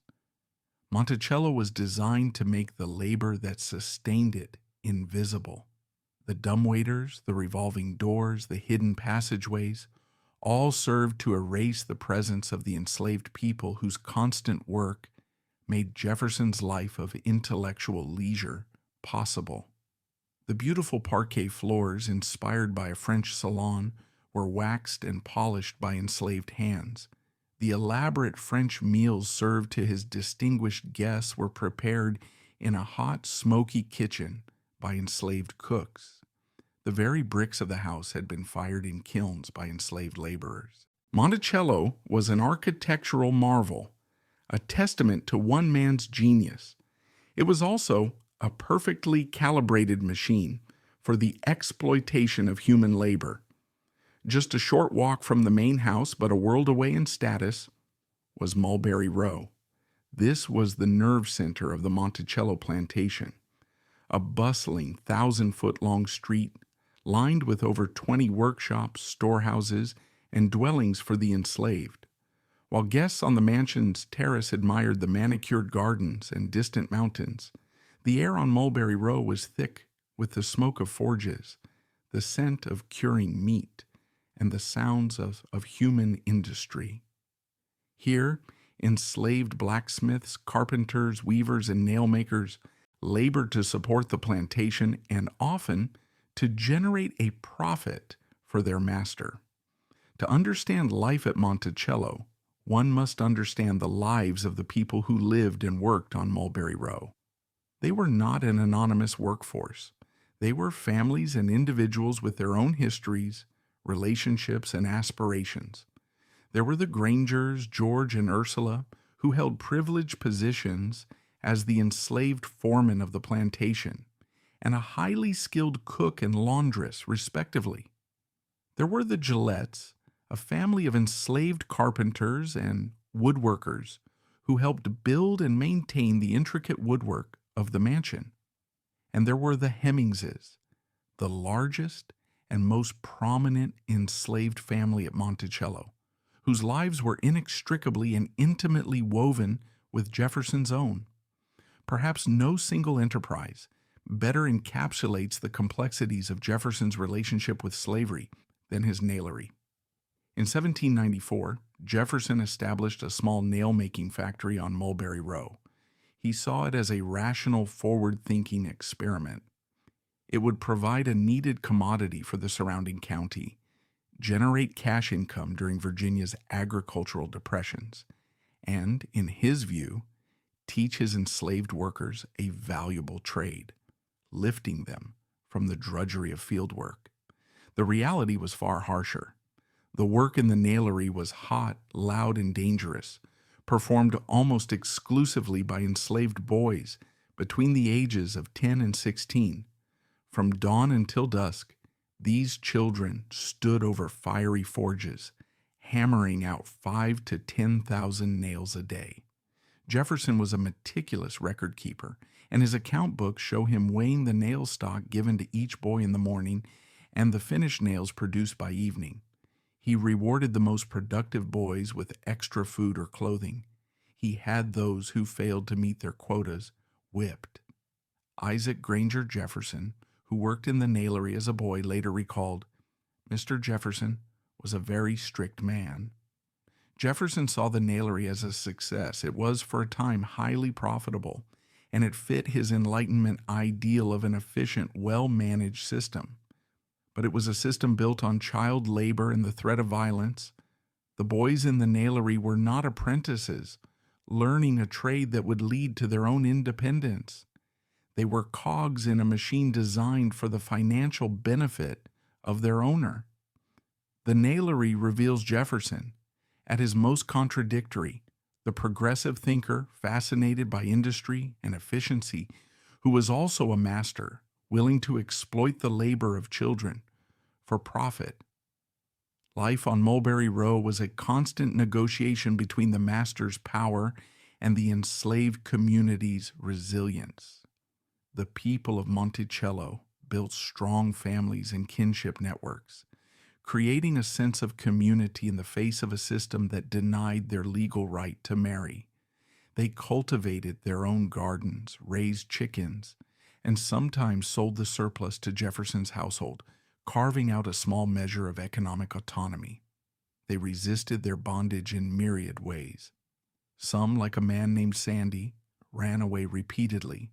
Monticello was designed to make the labor that sustained it invisible. The dumbwaiters, the revolving doors, the hidden passageways, all served to erase the presence of the enslaved people whose constant work made Jefferson's life of intellectual leisure possible. The beautiful parquet floors, inspired by a French salon, were waxed and polished by enslaved hands. The elaborate French meals served to his distinguished guests were prepared in a hot, smoky kitchen by enslaved cooks. The very bricks of the house had been fired in kilns by enslaved laborers. Monticello was an architectural marvel, a testament to one man's genius. It was also a perfectly calibrated machine for the exploitation of human labor. Just a short walk from the main house, but a world away in status, was Mulberry Row. This was the nerve center of the Monticello plantation, a bustling 1,000-foot-long street lined with over 20 workshops, storehouses, and dwellings for the enslaved. While guests on the mansion's terrace admired the manicured gardens and distant mountains, the air on Mulberry Row was thick with the smoke of forges, the scent of curing meat, and the sounds of human industry. Here, enslaved blacksmiths, carpenters, weavers, and nail-makers labored to support the plantation and often to generate a profit for their master. To understand life at Monticello, one must understand the lives of the people who lived and worked on Mulberry Row. They were not an anonymous workforce. They were families and individuals with their own histories, relationships, and aspirations. There were the Grangers, George and Ursula, who held privileged positions as the enslaved foreman of the plantation and a highly skilled cook and laundress, respectively. There were the Gillettes, a family of enslaved carpenters and woodworkers who helped build and maintain the intricate woodwork of the mansion. And there were the Hemingses, the largest and most prominent enslaved family at Monticello, whose lives were inextricably and intimately woven with Jefferson's own. Perhaps no single enterprise better encapsulates the complexities of Jefferson's relationship with slavery than his nailery. In 1794, Jefferson established a small nail-making factory on Mulberry Row. He saw it as a rational, forward-thinking experiment. It would provide a needed commodity for the surrounding county, generate cash income during Virginia's agricultural depressions, and, in his view, teach his enslaved workers a valuable trade, lifting them from the drudgery of field work. The reality was far harsher. The work in the nailery was hot, loud, and dangerous, performed almost exclusively by enslaved boys between the ages of 10 and 16. From dawn until dusk, these children stood over fiery forges, hammering out 5,000 to 10,000 nails a day. Jefferson was a meticulous record keeper, and his account books show him weighing the nail stock given to each boy in the morning and the finished nails produced by evening. He rewarded the most productive boys with extra food or clothing. He had those who failed to meet their quotas whipped. Isaac Granger Jefferson, who worked in the nailery as a boy, later recalled, "Mr. Jefferson was a very strict man." Jefferson saw the nailery as a success. It was, for a time, highly profitable, and it fit his Enlightenment ideal of an efficient, well-managed system. But it was a system built on child labor and the threat of violence. The boys in the nailery were not apprentices, learning a trade that would lead to their own independence. They were cogs in a machine designed for the financial benefit of their owner. The nailery reveals Jefferson at his most contradictory, the progressive thinker fascinated by industry and efficiency, who was also a master, willing to exploit the labor of children for profit. Life on Mulberry Row was a constant negotiation between the master's power and the enslaved community's resilience. The people of Monticello built strong families and kinship networks, creating a sense of community in the face of a system that denied their legal right to marry. They cultivated their own gardens, raised chickens, and sometimes sold the surplus to Jefferson's household, carving out a small measure of economic autonomy. They resisted their bondage in myriad ways. Some, like a man named Sandy, ran away repeatedly,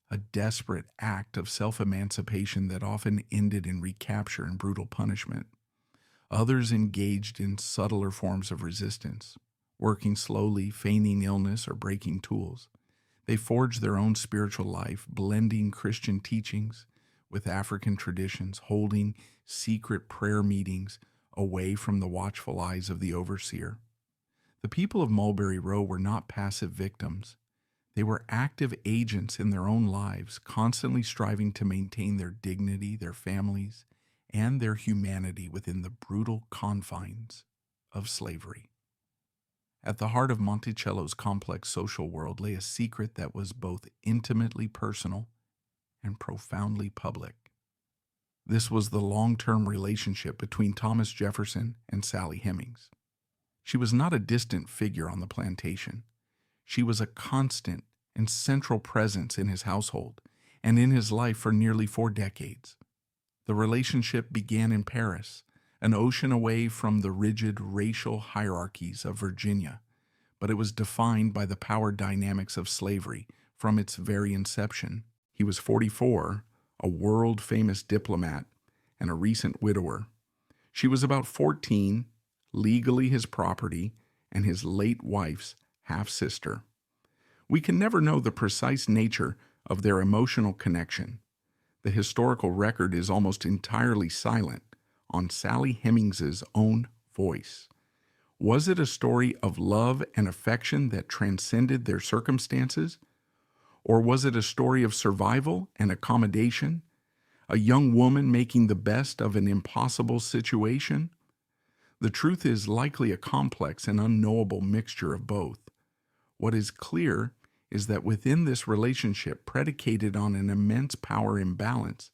a desperate act of self-emancipation that often ended in recapture and brutal punishment. Others engaged in subtler forms of resistance, working slowly, feigning illness, or breaking tools. They forged their own spiritual life, blending Christian teachings with African traditions, holding secret prayer meetings away from the watchful eyes of the overseer. The people of Mulberry Row were not passive victims. They were active agents in their own lives, constantly striving to maintain their dignity, their families, and their humanity within the brutal confines of slavery. At the heart of Monticello's complex social world lay a secret that was both intimately personal and profoundly public. This was the long-term relationship between Thomas Jefferson and Sally Hemings. She was not a distant figure on the plantation. She was a constant and central presence in his household and in his life for nearly 4 decades. The relationship began in Paris, an ocean away from the rigid racial hierarchies of Virginia, but it was defined by the power dynamics of slavery from its very inception. He was 44, a world-famous diplomat, and a recent widower. She was about 14, legally his property, and his late wife's half-sister. We can never know the precise nature of their emotional connection. The historical record is almost entirely silent on Sally Hemings's own voice. Was it a story of love and affection that transcended their circumstances? Or was it a story of survival and accommodation? A young woman making the best of an impossible situation? The truth is likely a complex and unknowable mixture of both. What is clear is that within this relationship predicated on an immense power imbalance,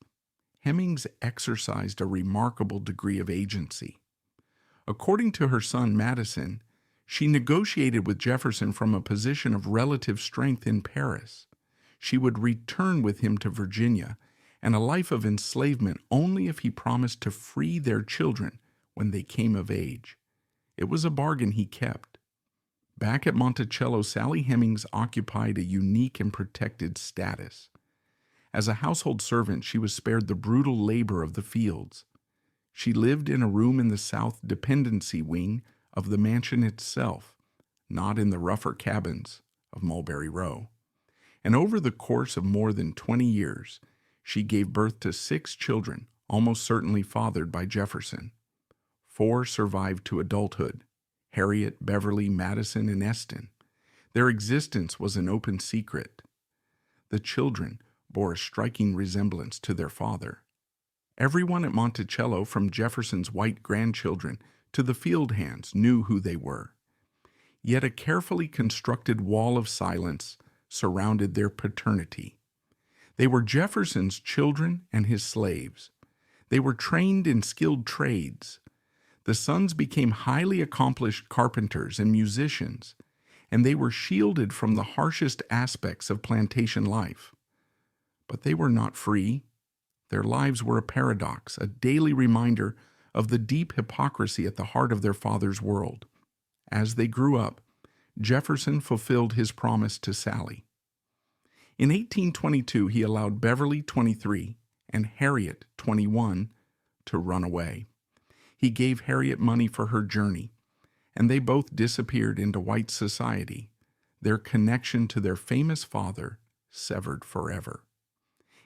Hemings exercised a remarkable degree of agency. According to her son Madison, she negotiated with Jefferson from a position of relative strength in Paris. She would return with him to Virginia and a life of enslavement only if he promised to free their children when they came of age. It was a bargain he kept. Back at Monticello, Sally Hemings occupied a unique and protected status. As a household servant, she was spared the brutal labor of the fields. She lived in a room in the South Dependency wing of the mansion itself, not in the rougher cabins of Mulberry Row. And over the course of more than 20 years, she gave birth to 6 children, almost certainly fathered by Jefferson. 4 survived to adulthood: Harriet, Beverly, Madison, and Eston. Their existence was an open secret. The children bore a striking resemblance to their father. Everyone at Monticello, from Jefferson's white grandchildren to the field hands, knew who they were. Yet a carefully constructed wall of silence surrounded their paternity. They were Jefferson's children and his slaves. They were trained in skilled trades. The sons became highly accomplished carpenters and musicians, and they were shielded from the harshest aspects of plantation life. But they were not free. Their lives were a paradox, a daily reminder of the deep hypocrisy at the heart of their father's world. As they grew up, Jefferson fulfilled his promise to Sally. In 1822, he allowed Beverly, 23, and Harriet, 21, to run away. He gave Harriet money for her journey, and they both disappeared into white society, their connection to their famous father severed forever.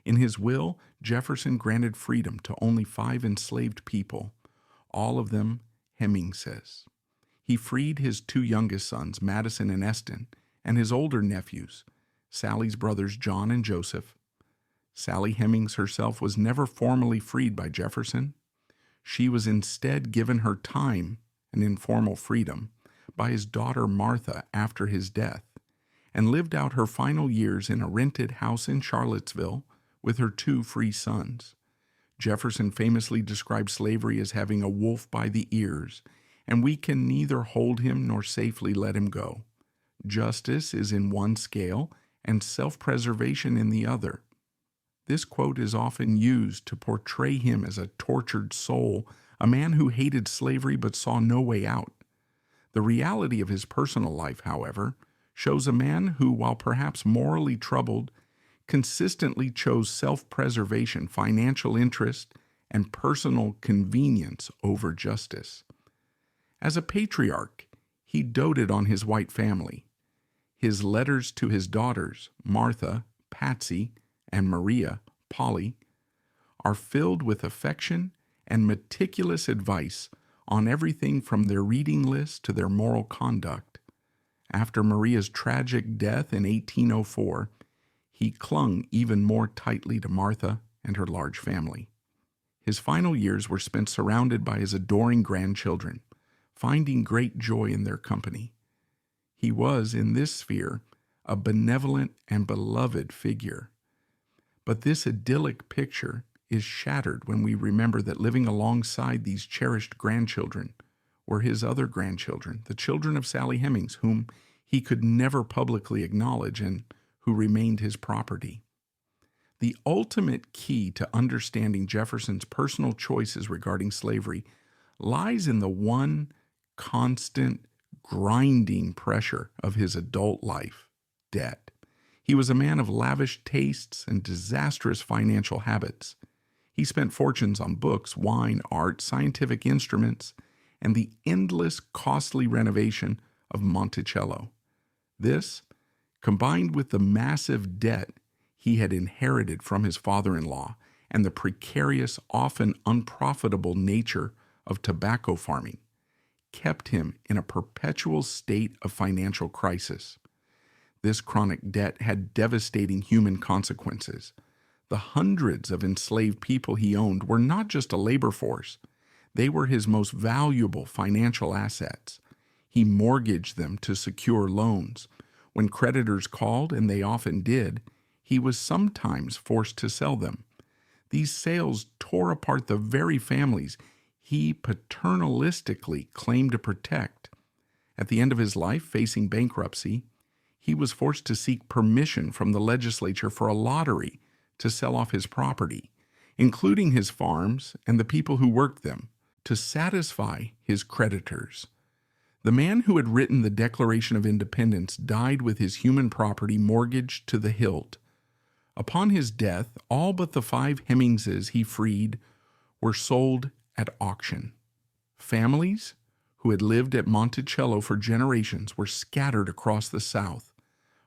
In his will, Jefferson granted freedom to only 5 enslaved people, all of them Hemings says. He freed his 2 youngest sons, Madison and Eston, and his older nephews, Sally's brothers John and Joseph. Sally Hemings herself was never formally freed by Jefferson. She was instead given her time and informal freedom by his daughter Martha after his death, and lived out her final years in a rented house in Charlottesville with her 2 free sons. Jefferson famously described slavery as having a wolf by the ears, and we can neither hold him nor safely let him go. Justice is in one scale and self-preservation in the other. This quote is often used to portray him as a tortured soul, a man who hated slavery but saw no way out. The reality of his personal life, however, shows a man who, while perhaps morally troubled, consistently chose self-preservation, financial interest, and personal convenience over justice. As a patriarch, he doted on his white family. His letters to his daughters, Martha, Patsy, and Maria, Polly, are filled with affection and meticulous advice on everything from their reading list to their moral conduct. After Maria's tragic death in 1804, he clung even more tightly to Martha and her large family. His final years were spent surrounded by his adoring grandchildren, finding great joy in their company. He was, in this sphere, a benevolent and beloved figure. But this idyllic picture is shattered when we remember that living alongside these cherished grandchildren were his other grandchildren, the children of Sally Hemings, whom he could never publicly acknowledge and who remained his property. The ultimate key to understanding Jefferson's personal choices regarding slavery lies in the one constant, grinding pressure of his adult life: debt. He was a man of lavish tastes and disastrous financial habits. He spent fortunes on books, wine, art, scientific instruments, and the endless, costly renovation of Monticello. This, combined with the massive debt he had inherited from his father-in-law and the precarious, often unprofitable nature of tobacco farming, kept him in a perpetual state of financial crisis. This chronic debt had devastating human consequences. The hundreds of enslaved people he owned were not just a labor force. They were his most valuable financial assets. He mortgaged them to secure loans. When creditors called, and they often did, he was sometimes forced to sell them. These sales tore apart the very families he paternalistically claimed to protect. At the end of his life, facing bankruptcy, he was forced to seek permission from the legislature for a lottery to sell off his property, including his farms and the people who worked them, to satisfy his creditors. The man who had written the Declaration of Independence died with his human property mortgaged to the hilt. Upon his death, all but the 5 Hemingses he freed were sold at auction. Families who had lived at Monticello for generations were scattered across the South,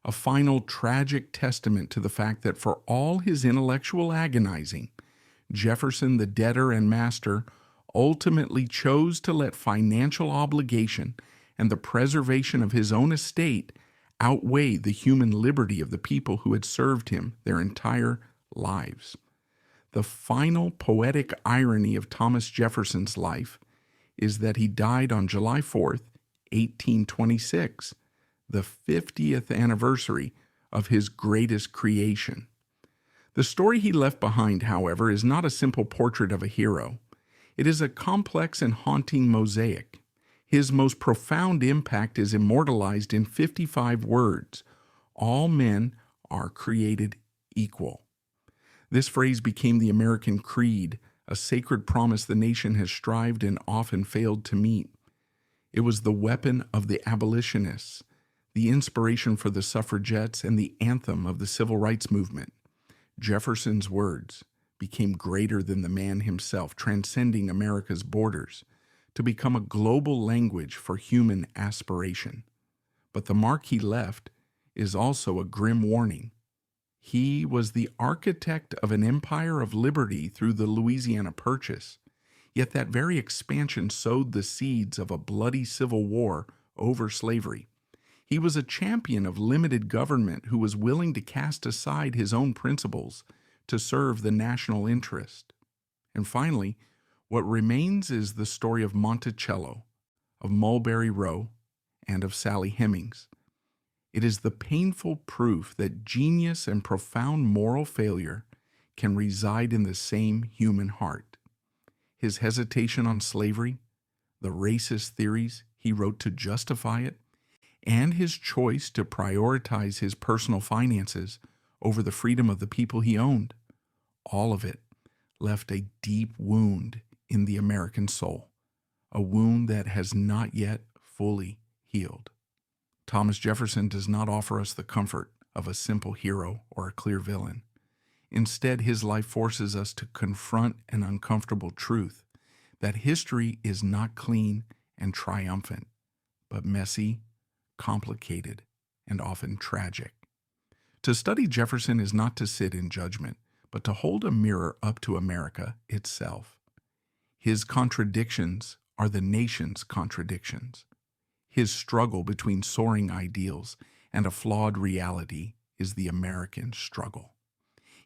a final tragic testament to the fact that for all his intellectual agonizing, Jefferson, the debtor and master, ultimately chose to let financial obligation and the preservation of his own estate outweigh the human liberty of the people who had served him their entire lives. The final poetic irony of Thomas Jefferson's life is that he died on July 4th, 1826, the 50th anniversary of his greatest creation. The story he left behind, however, is not a simple portrait of a hero. It is a complex and haunting mosaic. His most profound impact is immortalized in 55 words. All men are created equal. This phrase became the American creed, a sacred promise the nation has strived and often failed to meet. It was the weapon of the abolitionists, the inspiration for the suffragettes, and the anthem of the civil rights movement. Jefferson's words became greater than the man himself, transcending America's borders, to become a global language for human aspiration. But the mark he left is also a grim warning. He was the architect of an empire of liberty through the Louisiana Purchase, yet that very expansion sowed the seeds of a bloody civil war over slavery. He was a champion of limited government who was willing to cast aside his own principles to serve the national interest. And finally, what remains is the story of Monticello, of Mulberry Row, and of Sally Hemings. It is the painful proof that genius and profound moral failure can reside in the same human heart. His hesitation on slavery, the racist theories he wrote to justify it, and his choice to prioritize his personal finances over the freedom of the people he owned, all of it left a deep wound in the American soul, a wound that has not yet fully healed. Thomas Jefferson does not offer us the comfort of a simple hero or a clear villain. Instead, his life forces us to confront an uncomfortable truth, that history is not clean and triumphant, but messy, complicated, and often tragic. To study Jefferson is not to sit in judgment, but to hold a mirror up to America itself. His contradictions are the nation's contradictions. His struggle between soaring ideals and a flawed reality is the American struggle.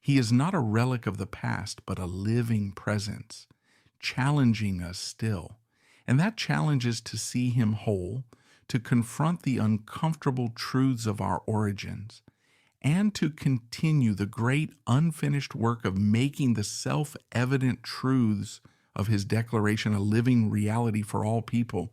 He is not a relic of the past, but a living presence, challenging us still. And that challenge is to see him whole, to confront the uncomfortable truths of our origins, and to continue the great unfinished work of making the self-evident truths of his declaration a living reality for all people